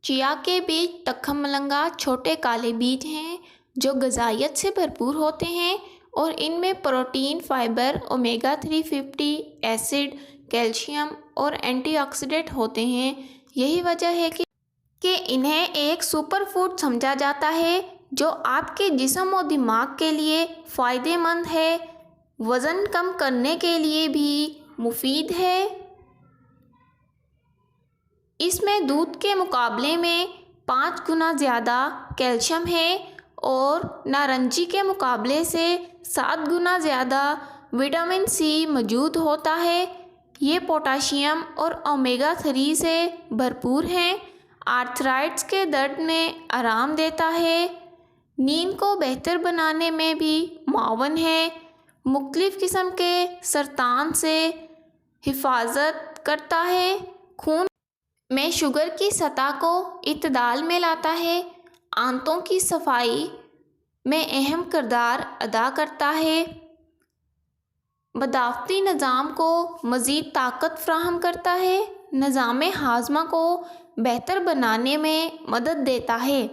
چیا کے بیج تکھم ملنگا چھوٹے کالے بیج ہیں جو غذائیت سے بھرپور ہوتے ہیں اور ان میں protein, fibre, omega 3 fatty acid, calcium اور اینٹی آکسیڈنٹ ہوتے ہیں۔ یہی وجہ ہے کہ انہیں ایک سپر فوڈ سمجھا جاتا ہے جو آپ کے جسم و دماغ کے لیے فائدہ مند ہے، وزن کم کرنے کے لیے بھی مفید ہے۔ اس میں دودھ کے مقابلے میں 5 گنا زیادہ کیلشیم ہے اور نارنجی کے مقابلے سے 7 گنا زیادہ وٹامن سی موجود ہوتا ہے۔ یہ پوٹاشیم اور اومیگا 3 سے بھرپور ہیں۔ آرتھرائٹس کے درد میں آرام دیتا ہے، نیند کو بہتر بنانے میں بھی معاون ہے، مختلف قسم کے سرطان سے حفاظت کرتا ہے، خون میں شوگر کی سطح کو اعتدال میں لاتا ہے، آنتوں کی صفائی میں اہم کردار ادا کرتا ہے، مدافعتی نظام کو مزید طاقت فراہم کرتا ہے، نظام ہاضمہ کو بہتر بنانے میں مدد دیتا ہے۔